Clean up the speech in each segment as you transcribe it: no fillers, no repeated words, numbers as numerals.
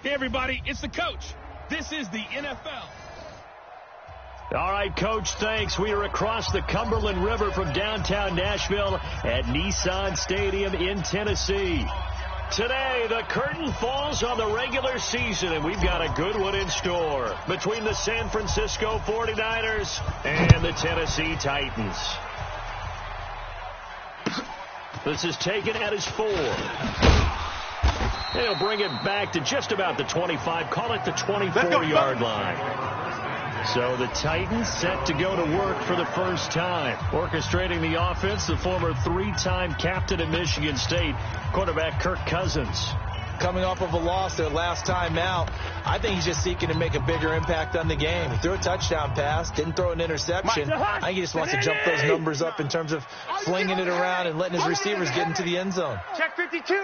Hey, everybody, it's the coach. This is the NFL. All right, Coach, thanks. We are across the Cumberland River from downtown Nashville at Nissan Stadium in Tennessee. Today, the curtain falls on the regular season, and we've got a good one in store between the San Francisco 49ers and the Tennessee Titans. This is taken at his 4. They'll bring it back to just about the 25, call it the 24-yard line. So the Titans set to go to work for the first time. Orchestrating the offense, the former 3-time captain at Michigan State, quarterback Kirk Cousins. Coming off of a loss their last time out, I think he's just seeking to make a bigger impact on the game. He threw a touchdown pass, didn't throw an interception. I think he just wants to jump those numbers up in terms of flinging it around and letting his receivers get into the end zone. Check 52.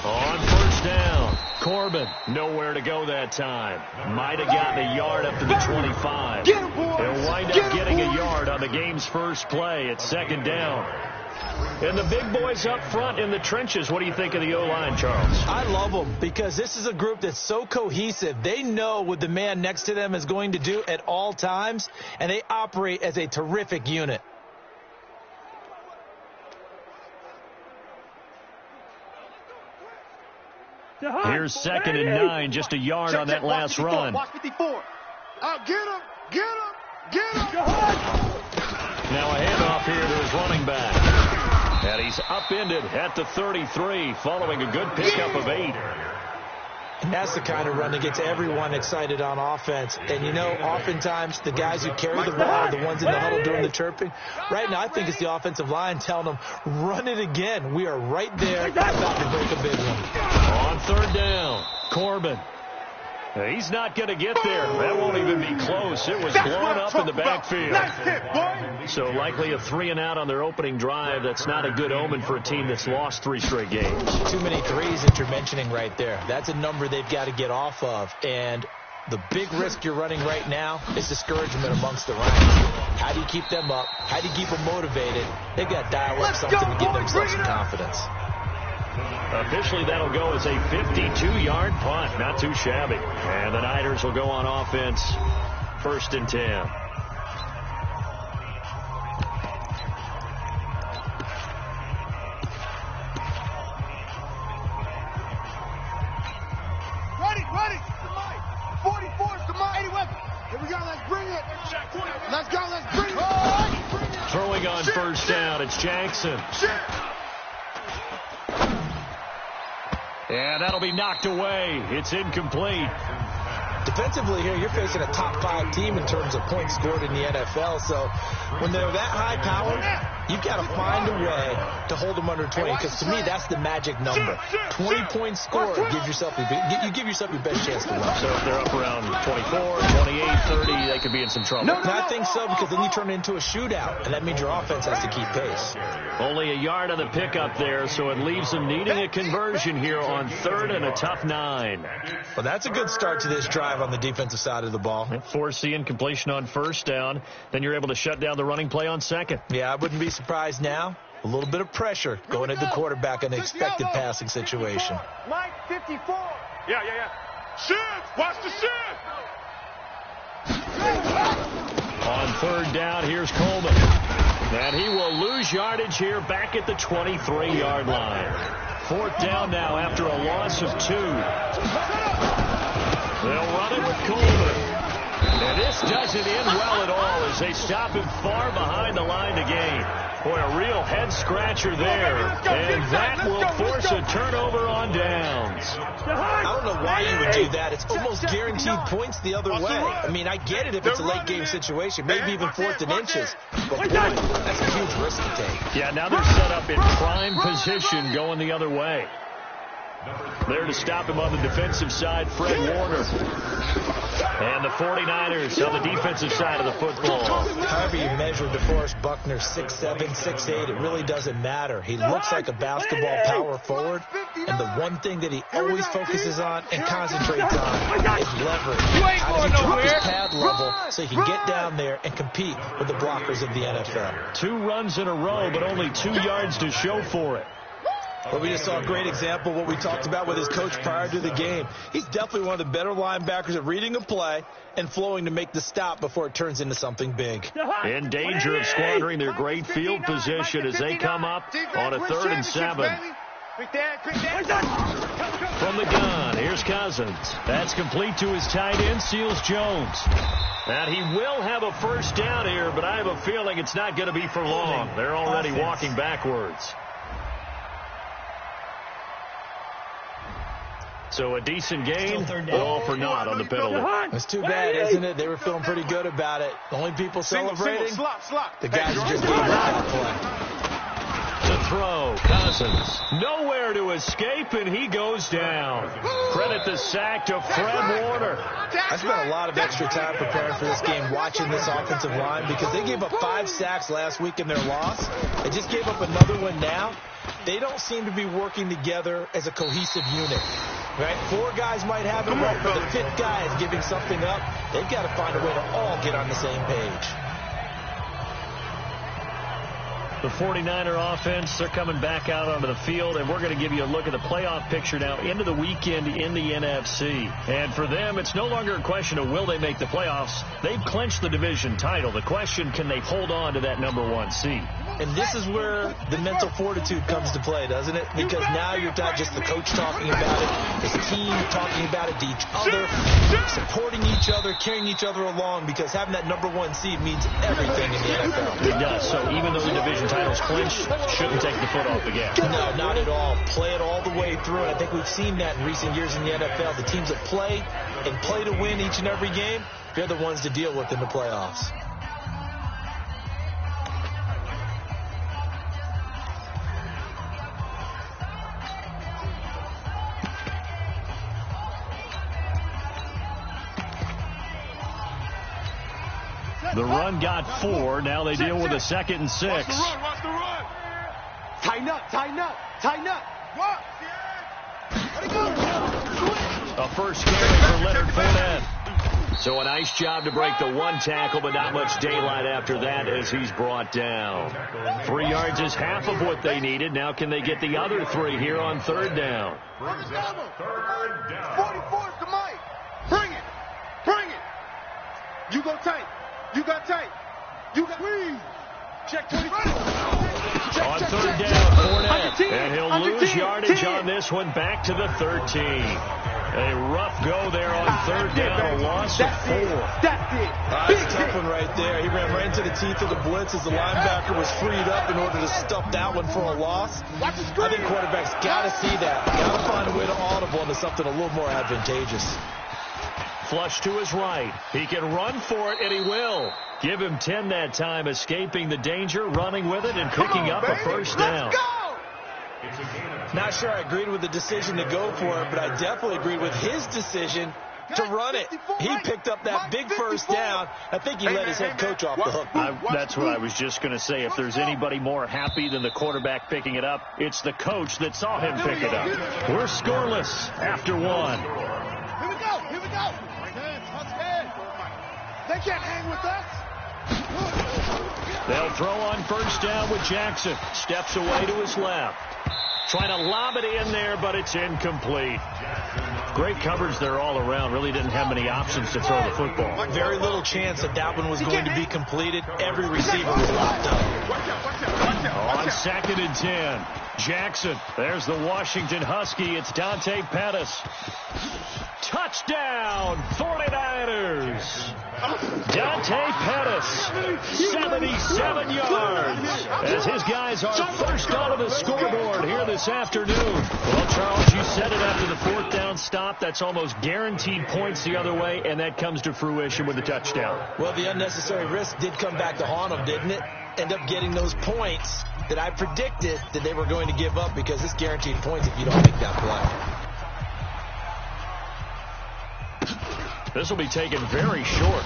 On first down, Corbin, nowhere to go that time. Might have gotten a yard up to the 25. He'll wind up getting a yard on the game's first play at second down. And the big boys up front in the trenches, what do you think of the O-line, Charles? I love them because this is a group that's so cohesive. They know what the man next to them is going to do at all times, and they operate as a terrific unit. Here's second and 9, just a yard on that last run. Watch 54. Get him, get him, get him. Now a handoff here to his running back. And he's upended at the 33, following a good pickup of 8. And that's the kind of run that gets everyone excited on offense. And, you know, oftentimes the guys who carry the ball are the ones in the huddle doing the chirping. Right now, I think it's the offensive line telling them, run it again. We are right there about to break a big one. On third down, Corbin. He's not going to get there. That won't even be close. It was blown up in the backfield. Nice hit, boy. So likely a 3-and-out on their opening drive. That's not a good omen for a team that's lost 3 straight games. Too many threes that you're mentioning right there. That's a number they've got to get off of. And the big risk you're running right now is discouragement amongst the ranks. How do you keep them up? How do you keep them motivated? They've got to dial up something to give themselves some confidence. Officially, that'll go as a 52-yard punt. Not too shabby. And the Niners will go on offense, 1st and 10. Ready. 44 is the mighty weapon. Here we go, let's bring it. Let's go, let's bring it. Throwing on first down, it's Jackson. And that'll be knocked away. It's incomplete. Defensively here, you're facing a top 5 team in terms of points scored in the NFL. So when they're that high powered, you've got to find a way to hold them under 20. Because to me, that's the magic number. 20 points scored, you give yourself your best chance to win. So if they're up around 24, 28, 30, they could be in some trouble. No, I think so, because then you turn it into a shootout, and that means your offense has to keep pace. Only a yard on the pickup there, so it leaves them needing a conversion here on 3rd and a tough 9. Well, that's a good start to this drive on the defensive side of the ball. Force the incompletion on first down. Then you're able to shut down the running play on second. Yeah, I wouldn't be surprised now. A little bit of pressure going at the quarterback in an expected passing situation. Mike, 54. Yeah. Shift. Watch the shift. On third down, here's Coleman. And he will lose yardage here back at the 23-yard line. 4th down now after a loss of 2. They'll run it with Coleman. And this doesn't end well at all as they stop him far behind the line to gain. Boy, a real head-scratcher there. And that will force a turnover on downs. I don't know why you would do that. It's almost guaranteed points the other way. I mean, I get it if it's a late-game situation, maybe even 4th and inches. But, boy, that's a huge risk to take. Yeah, now they're set up in prime position going the other way. There to stop him on the defensive side, Fred Warner. And the 49ers on the defensive side of the football. However you measure DeForest Buckner, 6'7", 6'8", it really doesn't matter. He looks like a basketball power forward, and the one thing that he always focuses on and concentrates on is leverage. How does he drop his pad level so he can get down there and compete with the blockers of the NFL? 2 runs in a row, but only 2 yards to show for it. Well, we just saw a great example of what we talked about with his coach prior to the game. He's definitely one of the better linebackers at reading a play and flowing to make the stop before it turns into something big. In danger of squandering their great field position as they come up on a 3rd and 7. From the gun, here's Cousins. That's complete to his tight end, Seals Jones. And he will have a first down here, but I have a feeling it's not going to be for long. They're already walking backwards. So a decent gain, all for naught on the penalty. It's too bad, isn't it? They were feeling pretty good about it. The only people celebrating, the guys who just gave up that play. To throw, Cousins. Nowhere to escape, and he goes down. Credit the sack to Fred Warner. I spent a lot of extra time preparing for this game, watching this offensive line, because they gave up 5 sacks last week in their loss. They just gave up another one now. They don't seem to be working together as a cohesive unit. Right? 4 guys might have it right, but the 5th guy is giving something up. They've got to find a way to all get on the same page. The 49er offense, they're coming back out onto the field, and we're going to give you a look at the playoff picture now into the weekend in the NFC. And for them, it's no longer a question of will they make the playoffs. They've clinched the division title. The question, can they hold on to that #1 seed? And this is where the mental fortitude comes to play, doesn't it? Because now you're not just the coach talking about it, this team talking about it to each other, supporting each other, carrying each other along, because having that #1 seed means everything in the NFL. It does. So even though the division title's clinched, shouldn't take the foot off the gas. No, not at all. Play it all the way through. And I think we've seen that in recent years in the NFL. The teams that play and play to win each and every game, they're the ones to deal with in the playoffs. The run got 4. Now they deal with a 2nd and 6. Watch the run. Tighten up. A first carry for Leonard Fournette. So a nice job to break the 1 tackle, but not much daylight after that as he's brought down. 3 yards is half of what they needed. Now can they get the other 3 here on 3rd down? 44 is the mic. Bring it. You go tight. You got squeeze. Check 24. On 3rd down, Fournette. And he'll lose yardage on this one, back to the 13. A rough go there on 3rd down, a loss of 4. That's it. That's a tough one right there. He ran right into the teeth of the blitz as the linebacker was freed up in order to stuff that one for a loss. I think quarterbacks got to see that. Got to find a way to audible into something a little more advantageous. Flush to his right. He can run for it, and he will. Give him 10 that time, escaping the danger, running with it, and picking up a first down. Let's go! Not sure I agreed with the decision to go for it, but I definitely agreed with his decision to run it. He picked up that big first down. I think he let his head coach off the hook. That's what I was just going to say. If there's anybody more happy than the quarterback picking it up, it's the coach that saw him pick it up. We're scoreless after 1. Here we go. They can't hang with us. They'll throw on first down with Jackson. Steps away to his left. Trying to lob it in there, but it's incomplete. Great coverage there all around. Really didn't have many options to throw the football. Very little chance that one was going to be completed. Every receiver was locked up. On 2nd and 10. Jackson. There's the Washington Husky. It's Dante Pettis. Touchdown, 49ers. Dante Pettis, 77 yards, as his guys are first onto the scoreboard here this afternoon. Well, Charles, you said it after the 4th down stop. That's almost guaranteed points the other way, and that comes to fruition with the touchdown. Well, the unnecessary risk did come back to haunt them, didn't it? End up getting those points that I predicted that they were going to give up, because it's guaranteed points if you don't make that play. This will be taken very short.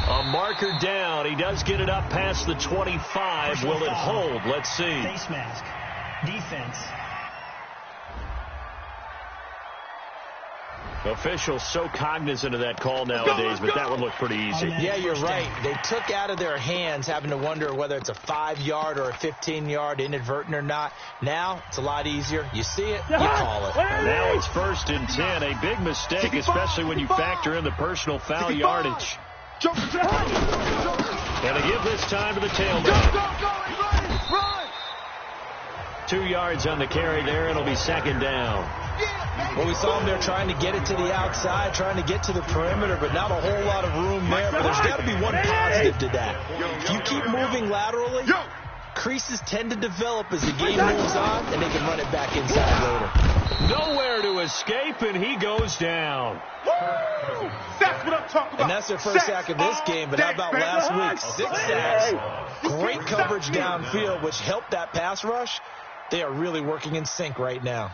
A marker down. He does get it up past the 25. Will it hold? Let's see. Face mask. Defense. Officials so cognizant of that call nowadays, but that one looked pretty easy. Yeah, you're right. They took out of their hands having to wonder whether it's a 5-yard or a 15-yard inadvertent or not. Now, it's a lot easier. You see it, you call it. And now it's 1st and 10. A big mistake, especially when you factor in the personal foul yardage. And they give this time to the tailback. Run! 2 yards on the carry there, and it'll be 2nd down. Well, we saw them there trying to get it to the outside, trying to get to the perimeter, but not a whole lot of room there. But there's got to be one positive to that. If you keep moving laterally, creases tend to develop as the game moves on, and they can run it back inside later. Nowhere to escape, and he goes down. That's what I'm talking about. And that's their first sack of this game, but how about last week? 6 sacks, great coverage downfield, which helped that pass rush. They are really working in sync right now.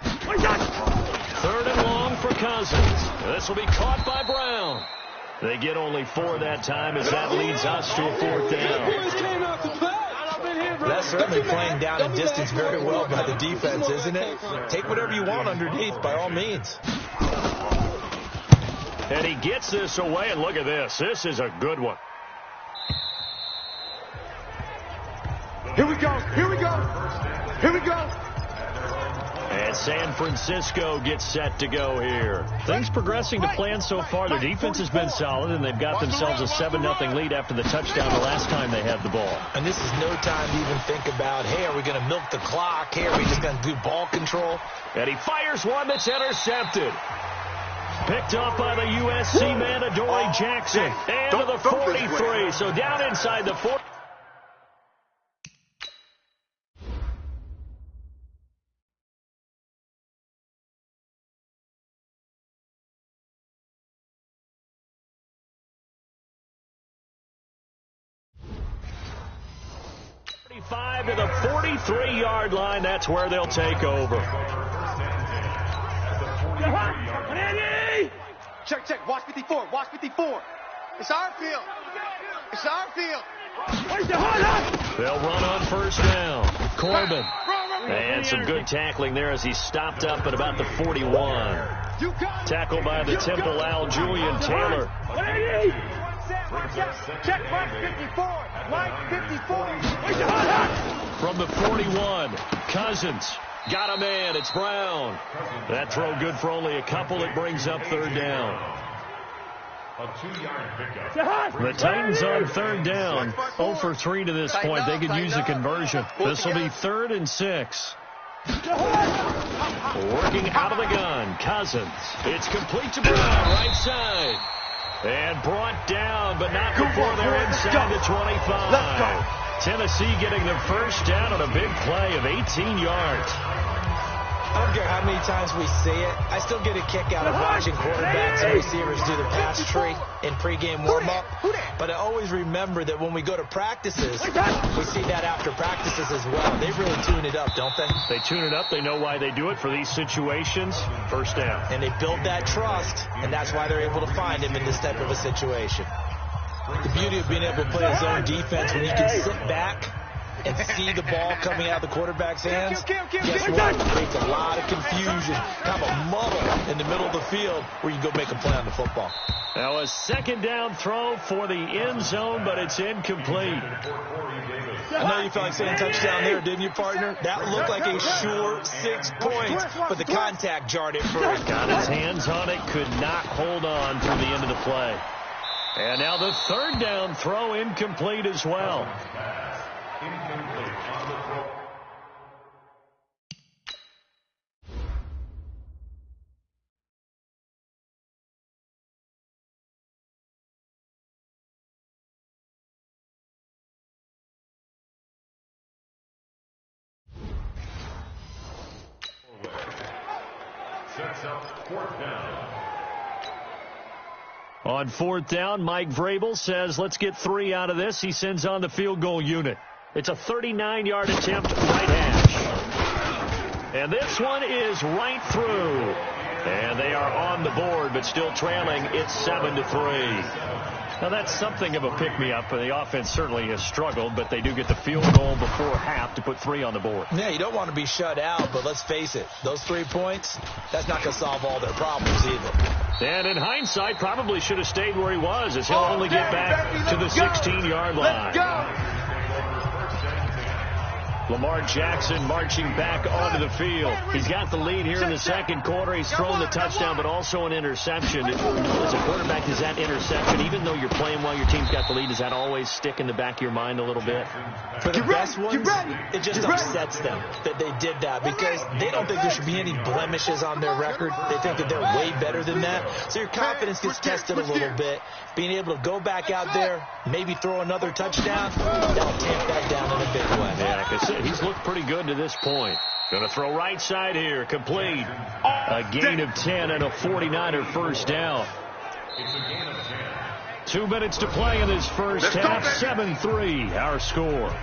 3rd and long for Cousins. This will be caught by Brown. They get only 4 that time as that leads us to a 4th down. That's certainly playing down and distance very well by the defense, isn't it? Take whatever you want underneath, by all means. And he gets this away, and look at this. This is a good one. Here we go. Here we go. Here we go. And San Francisco gets set to go here. Things progressing to plan so far. Their defense has been solid, and they've got themselves a 7-0 lead after the touchdown the last time they had the ball. And this is no time to even think about, hey, are we going to milk the clock? Hey, are we just going to do ball control? And he fires one that's intercepted. Picked up by the USC man, Adoree Jackson. And to the 43. So down inside the 40. To the 43-yard line. That's where they'll take over. Check. Watch 54. Watch 54. It's our field. It's our field. They'll run on 1st down. Corbin. And some good tackling there as he stopped up at about the 41. Tackled by the Temple Al Julian Taylor. Check Mike 54. Mike 54. From the 41, Cousins got a man. It's Brown. That throw good for only a couple. It brings up 3rd down. The Titans on 3rd down. 0 for 3 to this point. They could use a conversion. This will be 3rd and 6. Working out of the gun, Cousins. It's complete to Brown, right side. And brought down, but not before they're inside the 25. Tennessee getting their 1st down on a big play of 18 yards. I don't care how many times we see it. I still get a kick out of watching quarterbacks and receivers do the pass tree in pregame warm-up. But I always remember that when we go to practices, we see that after practices as well. They really tune it up, don't they? They tune it up. They know why they do it for these situations. 1st down. And they build that trust, and that's why they're able to find him in this type of a situation. The beauty of being able to play his own defense when you can sit back and see the ball coming out of the quarterback's hands, guess what? It creates a lot of confusion, kind of a muddle in the middle of the field where you go make a play on the football. Now a 2nd down throw for the end zone, but it's incomplete. I know you felt like saying touchdown there, didn't you, partner? That looked like a sure 6 points, but the contact jarred it first. Got his hands on it, could not hold on through the end of the play. And now the 3rd down throw incomplete as well. Sets up 4th down. On 4th down, Mike Vrabel says, let's get 3 out of this. He sends on the field goal unit. It's a 39-yard attempt, right hash. And this one is right through. And they are on the board, but still trailing. It's 7-3. Now, that's something of a pick-me-up. The offense certainly has struggled, but they do get the field goal before half to put 3 on the board. Yeah, you don't want to be shut out, but let's face it, those 3 points, that's not going to solve all their problems either. And in hindsight, probably should have stayed where he was, as he'll only get back to the 16-yard line. Lamar Jackson marching back onto the field. He's got the lead here in the second quarter. He's thrown the touchdown, but also an interception. As a quarterback, is that interception, even though you're playing while your team's got the lead, does that always stick in the back of your mind a little bit? For the best ones, it just upsets them that they did that because they don't think there should be any blemishes on their record. They think that they're way better than that. So your confidence gets tested a little bit. Being able to go back out there, maybe throw another touchdown, that'll tamp that down in a big way. Yeah, like I said, he's looked pretty good to this point. Going to throw right side here, complete. A gain of 10 and a 49er first down. 2 minutes to play in this first half. 7-3, our score.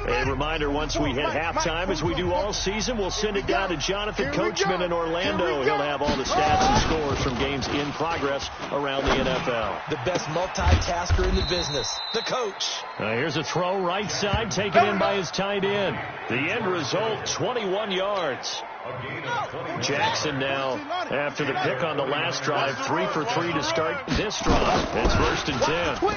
A reminder, once we hit halftime, as we do all season, we'll send it down to Jonathan Coachman in Orlando. He'll have all the stats and scores from games in progress around the NFL. The best multitasker in the business, the coach. Here's a throw right side, taken in by his tight end. The end result, 21 yards. Jackson now, after the pick on the last drive, 3 for 3 to start this drive. It's 1st and 10.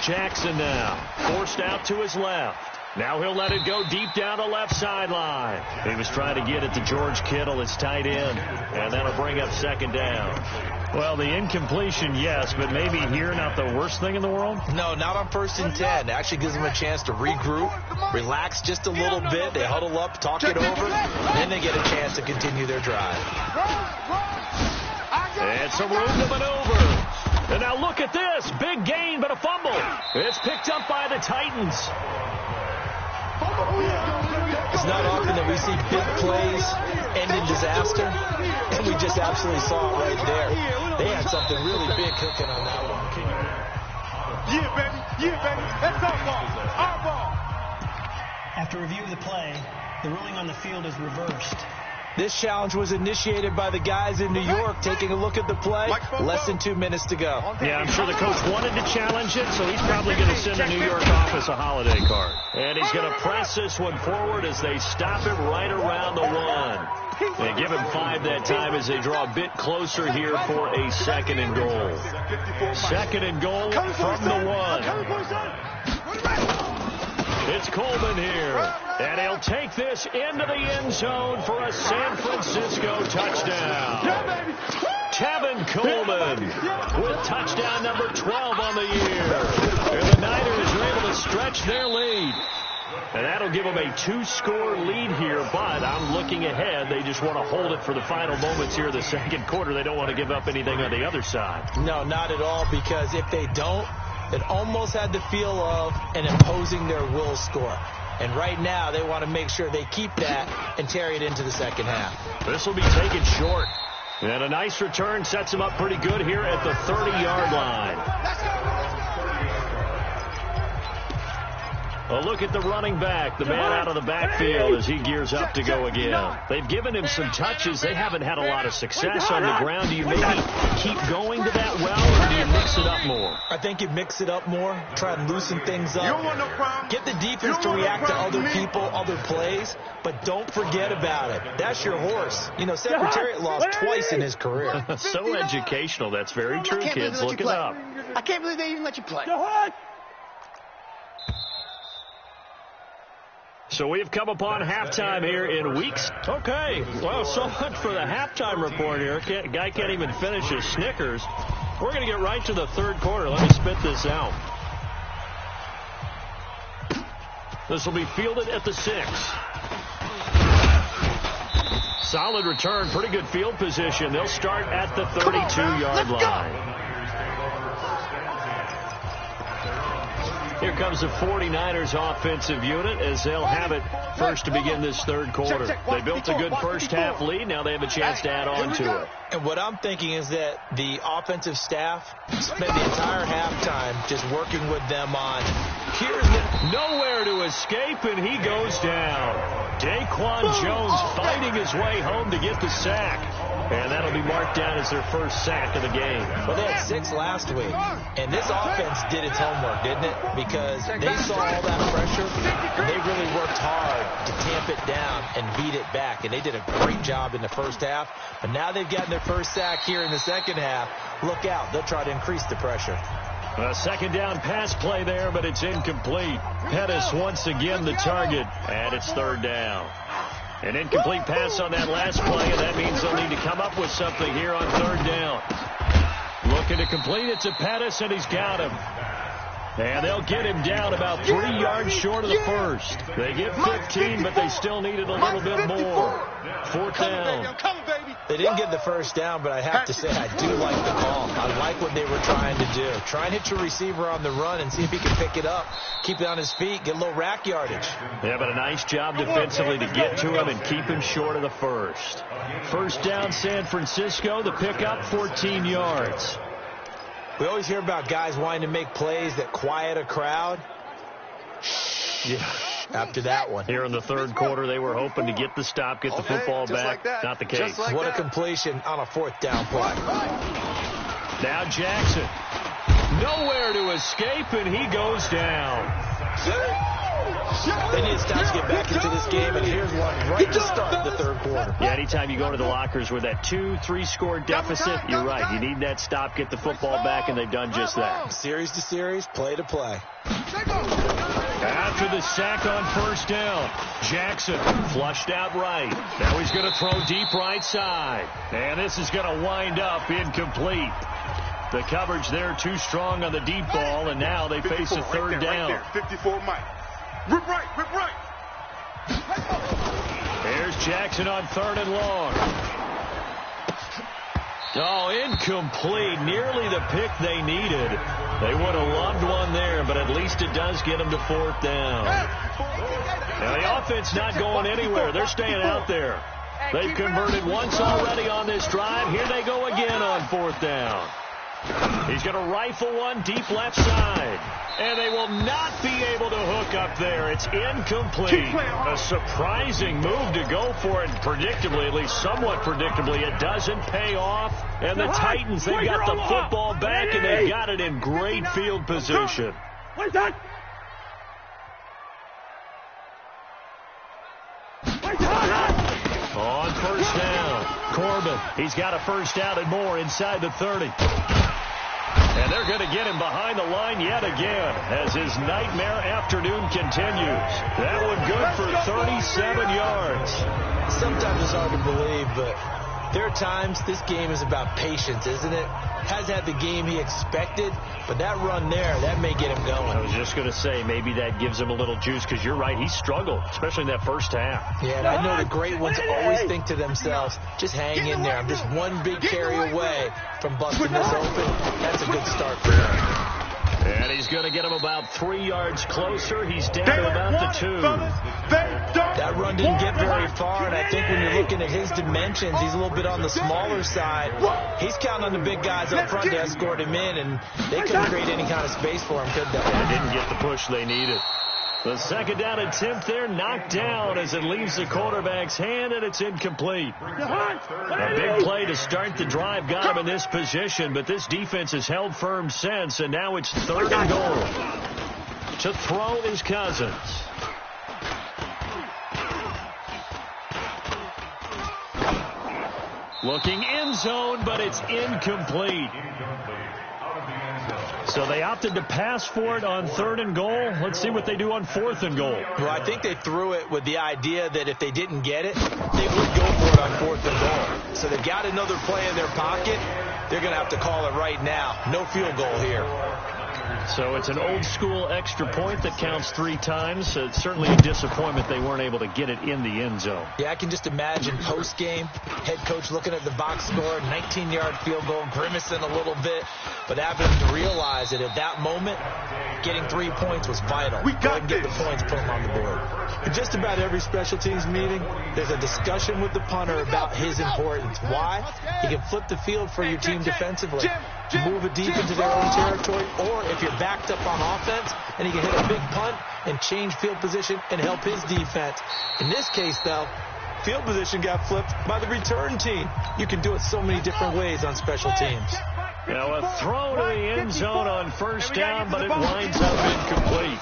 Jackson now, forced out to his left. Now he'll let it go deep down the left sideline. He was trying to get it to George Kittle, his tight end, and that'll bring up 2nd down. Well, the incompletion, yes, but maybe here not the worst thing in the world? No, not on 1st and 10. It actually gives them a chance to regroup, relax just a little bit. They huddle up, talk it over, then they get a chance to continue their drive. And some room to maneuver. And now look at this. Big gain, but a fumble. It's picked up by the Titans. It's not often that we see big plays end in disaster, and we just absolutely saw it right there. They had something really big cooking on that one. Yeah, baby. That's our ball. Our ball. After review of the play, the ruling on the field is reversed. This challenge was initiated by the guys in New York. Taking a look at the play, less than 2 minutes to go. Yeah, I'm sure the coach wanted to challenge it, so he's probably going to send the New York office a holiday card. And he's going to press this one forward as they stop it right around the 1. They give him 5 that time as they draw a bit closer here for a 2nd and goal. 2nd and goal from the 1. It's Coleman here, and he'll take this into the end zone for a San Francisco touchdown. Tevin Coleman with touchdown number 12 on the year. And the Niners are able to stretch their lead. And that'll give them a 2-score lead here, but I'm looking ahead. They just want to hold it for the final moments here in the second quarter. They don't want to give up anything on the other side. No, not at all, because if they don't, it almost had the feel of an imposing their will score. And right now, they want to make sure they keep that and carry it into the second half. This will be taken short. And a nice return sets him up pretty good here at the 30-yard line. A look at the running back, the man out of the backfield as he gears up to go again. They've given him some touches. They haven't had a lot of success on the ground. Do you maybe keep going to that well, or do you mix it up more? I think you mix it up more, try and loosen things up. Get the defense to react to other people, other plays, but don't forget about it. That's your horse. You know, Secretariat lost twice in his career. So educational. That's very true, kids. Look it up. I can't believe they even let you play. So we have come upon halftime here in weeks. Okay, well, so much for the halftime report here. Guy can't even finish his Snickers. We're going to get right to the third quarter. Let me spit this out. This will be fielded at the 6. Solid return, pretty good field position. They'll start at the 32-yard line. Here comes the 49ers offensive unit as they'll have it first to begin this third quarter. They built a good first half lead. Now they have a chance to add on to it. And what I'm thinking is that the offensive staff spent the entire halftime just working with them on Here's nowhere to escape, and he goes down. Daquan Jones fighting his way home to get the sack. And that'll be marked down as their first sack of the game. Well, they had 6 last week, and this offense did its homework, didn't it? Because they saw all that pressure, and they really worked hard to tamp it down and beat it back. And they did a great job in the first half. But now they've gotten their first sack here in the second half. Look out. They'll try to increase the pressure. A second down pass play there, but it's incomplete. Pettis once again the target, and it's third down. An incomplete pass on that last play, and that means they'll need to come up with something here on third down. Looking to complete it to Pettis, and he's got him. And they'll get him down about 3 yards short of the first. They get 15, but they still needed a little bit more. Fourth down. They didn't get the first down, but I have to say I do like the call. I like what they were trying to do. Try and hit your receiver on the run and see if he can pick it up, keep it on his feet, get a little rack yardage. Yeah, but a nice job defensively to get to him and keep him short of the first. First down, San Francisco. The pickup, 14 yards. We always hear about guys wanting to make plays that quiet a crowd. Yeah. After that one. Here in the third quarter, they were hoping to get the stop, get the football back. Like Not the case. What a completion on a fourth down play. Now Jackson. Nowhere to escape, and he goes down. They need to stop to get back into this game, and here's one right to start the third quarter. Yeah, anytime you go to the lockers with that 2-3 score deficit, you're right. You need that stop, get the football back, and they've done just that. Series to series, play to play. After the sack on first down, Jackson flushed out right. Now he's going to throw deep right side. And this is going to wind up incomplete. The coverage there too strong on the deep ball, and now they face a third down. Right there, 54 Mike. Rip right, rip right. There's Jackson on third and long. Oh, incomplete. Nearly the pick they needed. They would have loved one there, but at least it does get them to fourth down. Now, the offense not going anywhere. They're staying out there. They've converted once already on this drive. Here they go again on fourth down. He's going to rifle one deep left side. And they will not be able to hook up there. It's incomplete. A surprising move to go for it. Predictably, at least somewhat predictably, it doesn't pay off. And the Titans, they've got the football back, and they've got it in great field position. On first down, Corbin. He's got a first down and more inside the 30. And they're going to get him behind the line yet again as his nightmare afternoon continues. That one good for 37 yards. Sometimes it's hard to believe, but there are times this game is about patience, isn't it? Hasn't had the game he expected, but that run there, that may get him going. I was just going to say, maybe that gives him a little juice, because you're right, he struggled, especially in that first half. Yeah, and I know the great ones always think to themselves, just hang in there. I'm just one big carry away from busting this open. That's a good start for him. And he's going to get him about 3 yards closer. He's down to about the 2. That run didn't get very far, and I think when you're looking at his dimensions, he's a little bit on the smaller side. He's counting on the big guys up front to escort him in, and they couldn't create any kind of space for him, could they? They didn't get the push they needed. The second down attempt there knocked down as it leaves the quarterback's hand, and it's incomplete. A big play to start the drive got him in this position, but this defense has held firm since, and now it's third and goal. To throw is Cousins. Looking end zone, but it's incomplete. So they opted to pass for it on third and goal. Let's see what they do on fourth and goal. Well, I think they threw it with the idea that if they didn't get it, they would go for it on fourth and goal. So they've got another play in their pocket. They're going to have to call it right now. No field goal here. So it's an old-school extra point that counts 3 times. It's certainly a disappointment they weren't able to get it in the end zone. Yeah, I can just imagine post-game, head coach looking at the box score, 19-yard field goal, grimacing a little bit, but having to realize that at that moment, getting 3 points was vital. We got get the points, put them on the board. In just about every special teams meeting, there's a discussion with the punter about his importance. Why? He can flip the field for your team defensively. move it deep into their own territory, or if you're backed up on offense, and he can hit a big punt and change field position and help his defense. In this case, though, field position got flipped by the return team. You can do it so many different ways on special teams. Now a throw to the end zone on first down, but it winds up incomplete.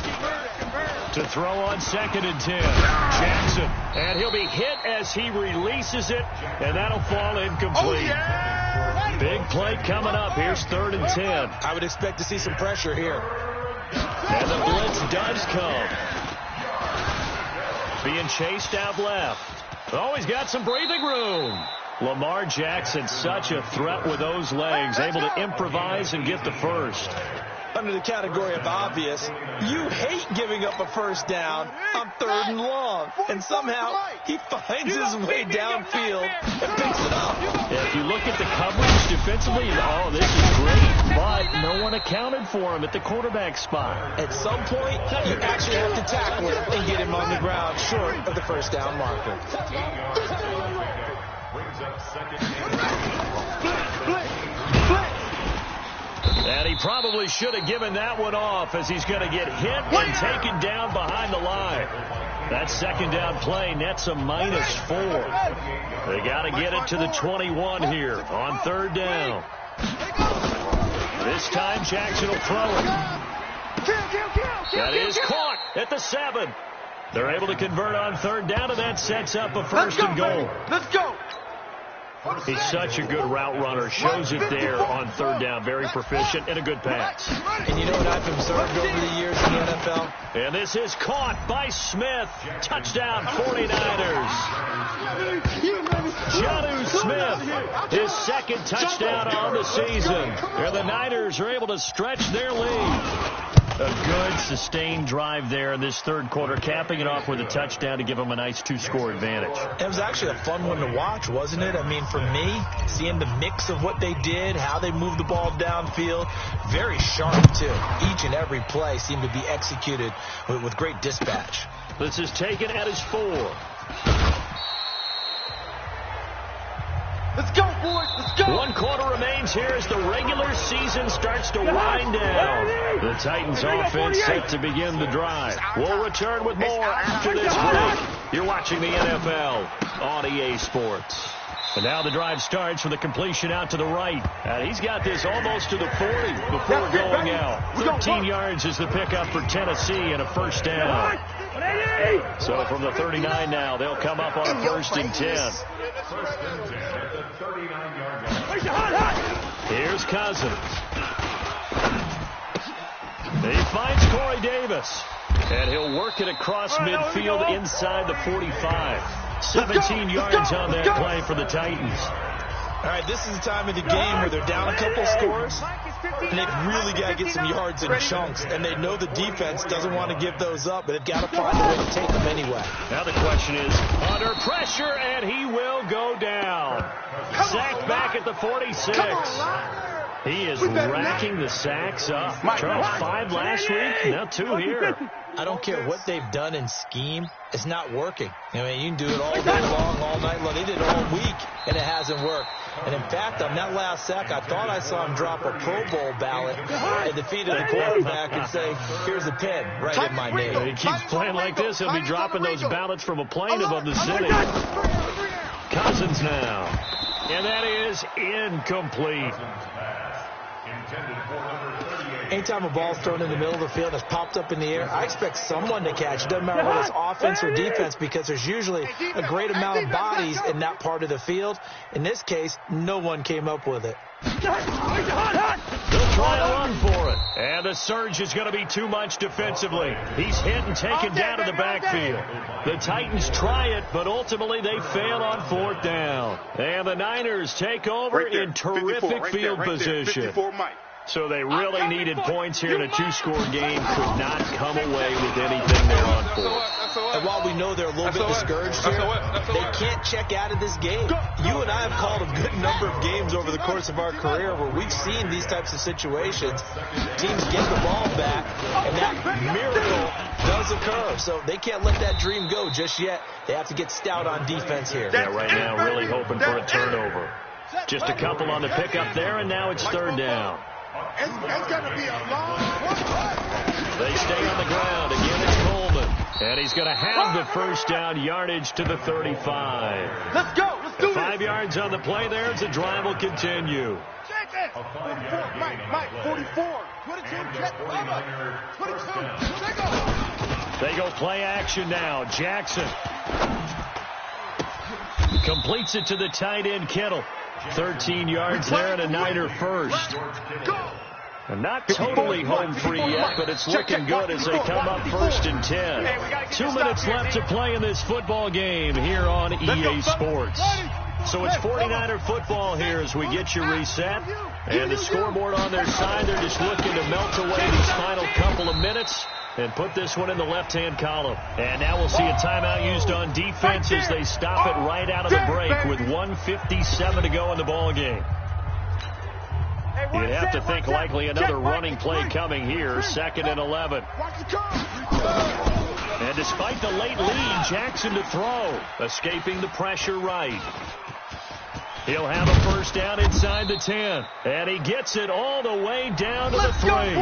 To throw on 2nd and 10, Jackson. And he'll be hit as he releases it, and that'll fall incomplete. Big play coming up. Here's 3rd and 10. I would expect to see some pressure here. And the blitz does come. Being chased out left. Oh, he's got some breathing room. Lamar Jackson, such a threat with those legs, able to improvise and get the first. Under the category of obvious, you hate giving up a first down on 3rd and long. And somehow, he finds his way downfield and picks it up. Yeah, if you look at the coverage defensively, oh, this is great. But no one accounted for him at the quarterback spot. At some point, you actually have to tackle him and get him on the ground short of the first down marker. And he probably should have given that one off, as he's going to get hit and taken down behind the line. That 2nd down play nets a -4. They got to get it to the 21 here on 3rd down. This time Jackson will throw it. That is caught at the 7. They're able to convert on 3rd down, and that sets up a 1st and goal. Let's go. He's such a good route runner. Shows it there on 3rd down. Very proficient and a good pass. And you know what I've observed over the years in the NFL? And this is caught by Smith. Touchdown, 49ers. Jonnu Smith, his 2nd touchdown on the season. And the Niners are able to stretch their lead. A good, sustained drive there in this 3rd quarter, capping it off with a touchdown to give them a nice 2-score advantage. It was actually a fun one to watch, wasn't it? I mean, for me, seeing the mix of what they did, how they moved the ball downfield, very sharp, too. Each and every play seemed to be executed with great dispatch. This is taken at his 4. Let's go, boys. Let's go. 1 quarter remains here as the regular season starts to wind down. The Titans offense set to begin the drive. We'll return with more after this break. You're watching the NFL on EA Sports. And now the drive starts with a completion out to the right. And he's got this almost to the 40 before going out. 13 yards is the pickup for Tennessee and a 1st down. So from the 39 now, they'll come up on a 1st and 10. Here's Cousins. He finds Corey Davis. And he'll work it across midfield inside the 45. 17 yards on that play for the Titans. All right, this is the time of the game where they're down a couple scores, and they've really got to get some yards in chunks, and they know the defense doesn't want to give those up, but they've got to find a way to take them anyway. Now the question is, under pressure, and he will go down. Sacked back at the 46. He is racking the sacks up. Charles, 5 last week, now 2 here. I don't care what they've done in scheme. It's not working. I mean, you can do it all day long, all night long. They did it all week, and it hasn't worked. And, in fact, on that last sack, I thought I saw him drop a Pro Bowl ballot at the feet of the quarterback and say, here's a pin right in my name. If he keeps playing like this, he'll be dropping those ballots from a plane above the city. Cousins now. And that is incomplete. Anytime a ball's thrown in the middle of the field that's popped up in the air, I expect someone to catch. It doesn't matter whether it's offense or defense, because there's usually a great amount of bodies in that part of the field. In this case, no one came up with it. They'll try to run for it. And the surge is going to be too much defensively. He's hit and taken down to the backfield. The Titans try it, but ultimately they fail on 4th down. And the Niners take over in terrific field position. 54, Mike. So they really needed points here in a 2-score game. Could not come away with anything they're on for. And while we know they're a little bit discouraged here, they can't check out of this game. You and I have called a good number of games over the course of our career where we've seen these types of situations. Teams get the ball back, and that miracle does occur. So they can't let that dream go just yet. They have to get stout on defense here. Yeah, right now really hoping for a turnover. Just a couple on the pickup there, and now it's third down. It's going to be a long They stay on the ground. Again, it's Coleman. And he's going to have the first down yardage to the 35. Let's go. Let's do it. 5 yards on the play there as the drive will continue. Check it. 44. Mike, 44. 22. Check. 22. They go play action now. Jackson completes it to the tight end, Kittle. 13 yards there and a Niner first. And not totally home free yet, but it's looking good as they come up 1st and 10. 2 minutes left to play in this football game here on EA Sports. So it's 49er football here as we get you reset. And the scoreboard on their side, they're just looking to melt away these final couple of minutes and put this one in the left-hand column. And now we'll see a timeout used on defense as they stop it right out of the break with 1:57 to go in the ball game. You'd have to think likely another running play coming here, 2nd and 11. And despite the late lead, Jackson to throw, escaping the pressure right. He'll have a first down inside the 10. And he gets it all the way down to the 3.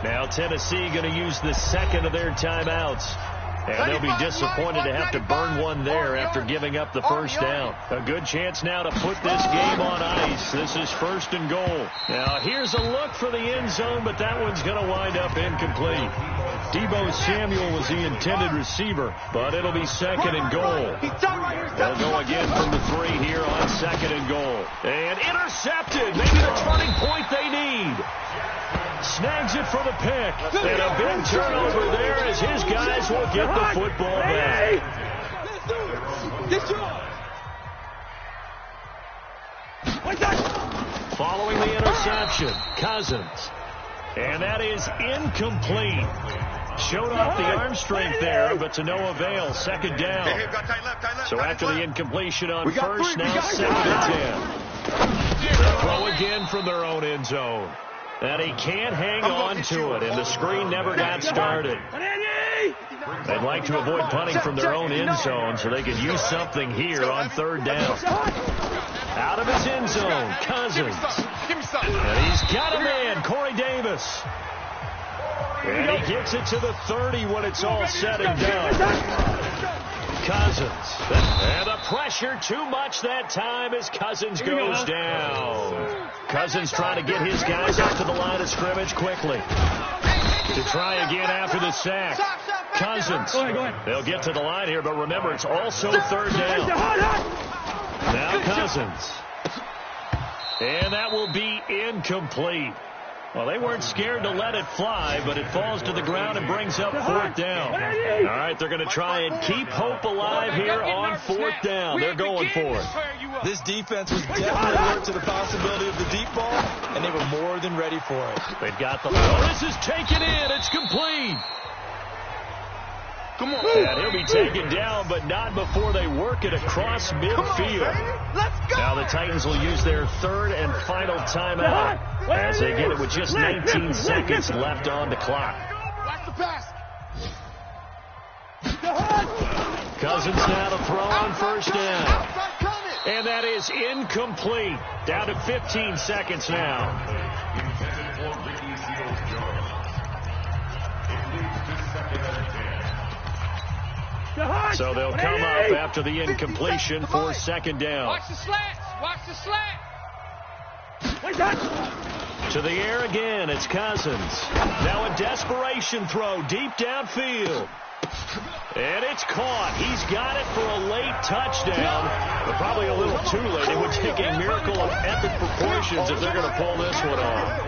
Now Tennessee going to use the second of their timeouts. And they'll be disappointed to have to burn one there after giving up the first down. A good chance now to put this game on ice. This is 1st and goal. Now here's a look for the end zone, but that one's going to wind up incomplete. Deebo Samuel was the intended receiver, but it'll be 2nd and goal. They'll go again from the 3 here on 2nd and goal. And intercepted. Maybe the turning point they need. Snags it for the pick. And a big turnover there as his guys will get the football back. Following the interception, Cousins. And that is incomplete. Showed off the arm strength there, but to no avail. 2nd down. So after the incompletion on first, now 2nd and 10. They'll throw again from their own end zone. And he can't hang on to it, and the screen never got started. They'd like to avoid punting from their own end zone so they could use something here on 3rd down. Out of his end zone, Cousins. And he's got a man, Corey Davis. And he gets it to the 30 when it's all said and done. Cousins. And the pressure too much that time as Cousins goes down. Cousins trying to get his guys out to the line of scrimmage quickly. To try again after the sack. Cousins. They'll get to the line here, but remember, it's also 3rd down. Now Cousins. And that will be incomplete. Well, they weren't scared to let it fly, but it falls to the ground and brings up 4th down. All right, they're going to try and keep hope alive here on 4th down. They're going for it. This defense was definitely alert to the possibility of the deep ball, and they were more than ready for it. They've got the... Oh, this is taken in. It's complete. Come on. And he'll be taken down, but not before they work it across midfield. Let's go. Now the Titans will use their 3rd and final timeout as they get it with just 19 seconds left on the clock. Watch the pass. Cousins now to throw on 1st down. And that is incomplete. Down to 15 seconds now. So they'll come up after the incompletion for 2nd down. Watch the slats. Watch the slat. To the air again, it's Cousins. Now a desperation throw deep downfield. And it's caught. He's got it for a late touchdown, but probably a little too late. It would take a miracle of epic proportions if they're going to pull this one off.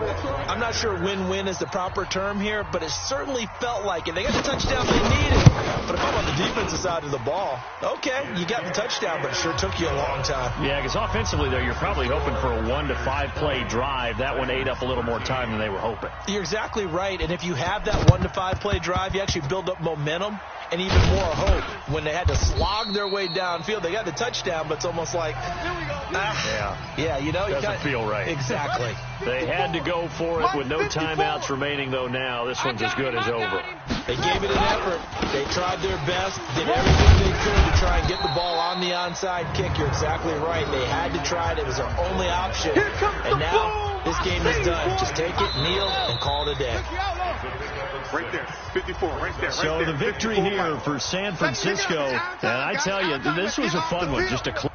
I'm not sure win-win is the proper term here, but it certainly felt like it. They got the touchdown they needed. But if I'm on the defensive side of the ball, okay, you got the touchdown, but it sure took you a long time. Yeah, because offensively, though, you're probably hoping for a 1 to 5 play drive. That one ate up a little more time than they were hoping. You're exactly right, and if you have that 1 to 5 play drive, you actually build up momentum momentum and even more hope when they had to slog their way downfield. They got the touchdown, but it's almost like, yeah, you know, doesn't feel right. Exactly. They had to go for it with no timeouts remaining, though. Now this one's as good as over. They gave it an effort. They tried their best, did everything they could to try and get the ball on the onside kick. You're exactly right. They had to try it. It was their only option. And now this game is done. Just take it, kneel, and call it a day. Right there, 54, right there. So the victory here for San Francisco, and I tell you, this was a fun one. Just a